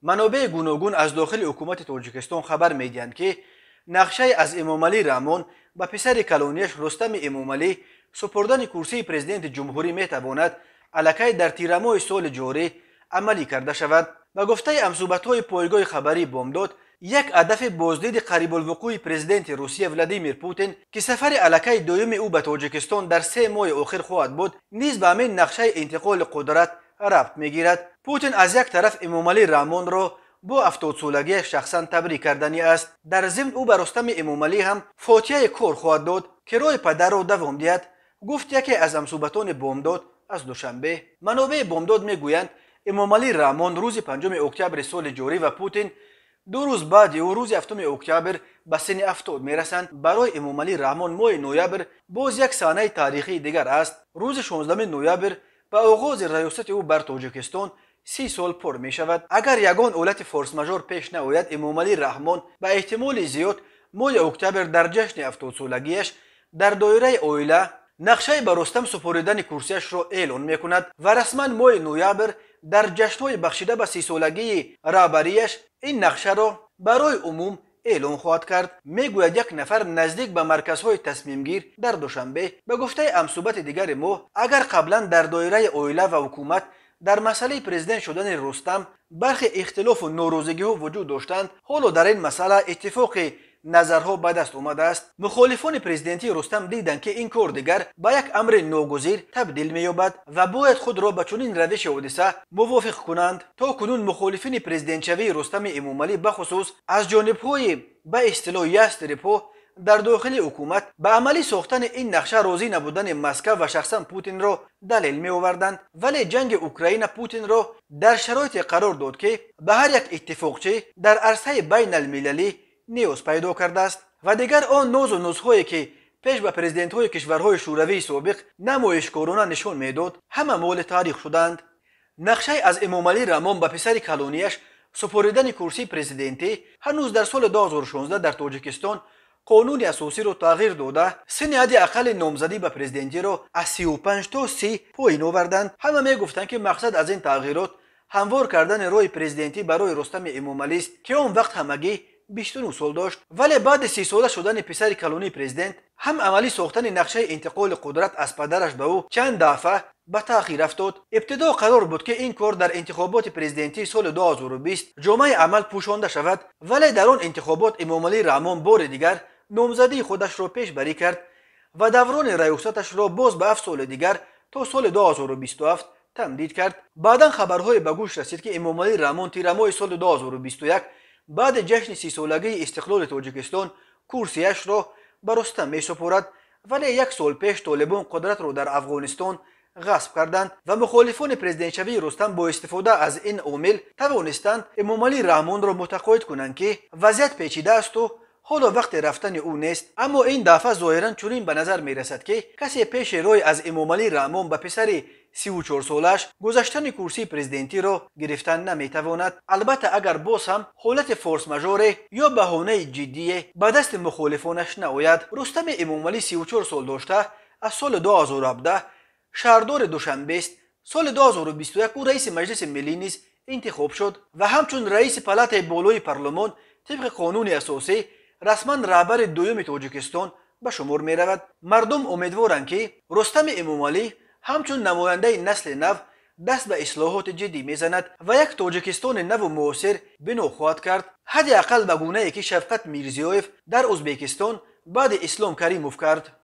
منابع گوناگون از داخل حکومت تاجیکستان خبر میدهند که نقشه از امامعلی رحمان به پسر کلونیش رستم امامعلی سپردن کرسی پرزیدنت جمهوری میتواند الکی در تیر ماه سال جاری عملی کرده شود. به گفته منصوبت‌های پایگاه خبری بامداد، یک هدف بازدید قریب الوقوع پرزیدنت روسیه ولادیمیر پوتین که سفر الکی دوم او به تاجیکستان در 3 ماه آخر خواهد بود نیز به همین نقشه انتقال قدرت ربط میگیرد. پوتین از یک طرف امامعلی رحمان را با 70 سالگی شخصا تبریک کردنی است. در ضمن او به رستم امامعلی هم فاتحه کار خواهد داد که راه پدر را دوام دهد، گفت یکی از منصوبتان بامداد از دوشنبه. منابع بامداد میگویند امامعلی رحمان روز 5 اکتبر سال جاری و پوتین 2 روز بعد او روز 7 اکتبر به سن 70 میرسند. برای امامعلی رحمان ماه نوامبر باز یک صحنه تاریخی دیگر است. روز 16 نوامبر به آغاز ریاست او بر تاجیکستان 30 سال پر می شود. اگر یگان حالت فورس ماژور پیش نیاید، امامعلی رحمان به احتمال زیاد ماه اکتبر در جشن 70 سالگیش در دایره عائله نقشه به رستم سپردن کرسیش را اعلان می کند و رسما ماه نوامبر در جشن‌های بخشیده به 30 سالگی رهبریش این نقشه را برای عموم اعلان خواهد کرد. میگوید یک نفر نزدیک به مرکزهای تصمیم گیر در دوشنبه به گفته منصوبت دیگر ما، اگر قبلا در دایره عائله و حکومت در مسئله پرزیدنت شدن رستم برخی اختلاف و ناراضگی‌ها وجود داشتند، حالا در این مسئله اتفاق نظرها به دست آمده است. مخالفان پرزیدنتی رستم دیدند که این کار دیگر به یک امر ناگزیر تبدیل می‌یابد و باید خود را به چنین روش حادثه موافق کنند. تا کنون مخالفین پرزیدنت شوی رستم امامعلی بخصوص از جانب‌های به اصطلاح یسترپا در داخل حکومت به عملی ساختن این نقشه راضی نبودن مسکو و شخصا پوتین را دلیل می آوردند، ولی جنگ اوکراین پوتین را در شرایط قرار داد که به هر یک اتفاقچه در عرصه بین المللی نیاز پیدا کرده است و دیگر آن ناز و نوزهایی که پیش به پرزیدنت های کشورهای شوروی سابق نمایشکارانه نشان میداد همه مال تاریخ شدند. نقشه از امامعلی رحمان به پسر کلونیش سپردن کرسی پرزیدنتی هنوز در سال 2016 در تاجیکستان قانون اساسی را تغییر داده سن حد اقل نامزدی به پرزیدنتی را از 35 تا 30 پایین آوردند. همه میگفتند که مقصد از این تغییرات هموار کردن راه پرزیدنتی برای رستم امامعلی است که آن وقت همگی 29 سال داشت، ولی بعد 30 ساله شدن پسر کلونی پرزیدنت هم عملی ساختن نقشه انتقال قدرت از پدرش به او چند دفعه به تأخیر افتاد. ابتدا قرار بود که این کار در انتخابات پرزیدنتی سال 2020 جامعه عمل پوشانده شود، ولی در آن انتخابات امامعلی رحمان بار دیگر نامزدی خودش را پیش بری کرد و دوران ریاستش را باز به 7 سال دیگر تا سال 2027 تمدید کرد. بعدا خبرهای به گوش رسید که امامعلی رحمان تیر ماه سال 2021 بعد جشن 30 سالگی استقلال تاجیکستان کرسیش را به رستم می سپرد، ولی 1 سال پیش طالبان قدرت را در افغانستان غصب کردند و مخالفان پرزیدنت شوی رستم با استفاده از این عامل توانستند امامعلی رحمان را متقاعد کنند که وضعیت پیچیده است و حالا وقت رفتن او نیست. اما این دفعه ظاهرا چنین به نظر می رسد که کسی پیش روی از امامعلی رحمان به پسر 34 سالش گذاشتن کرسی پرزیدنتی را گرفتن نمی تواند. البته اگر باز هم حالت فورس ماژور یا بهانه جدی به دست مخالفانش نیاید. رستم امامعلی 34 سال داشته از سال 2017 شهردار دوشنبه است. سال 2021 او رئیس مجلس ملی نیز انتخاب شد و همچون رئیس پالات بالای پارلمان طبق قانون اساسی رسما رهبر دوم تاجیکستان به شمار می رود. مردم امیدوارند که رستم امامعلی همچون نماینده نسل نو دست به اصلاحات جدی میزند و یک تاجیکستان نو و معاصر بنا خواهد کرد، حداقل به گونه‌ای که شفقت میرزیویف در ازبکستان بعد اسلام کریموف کرد.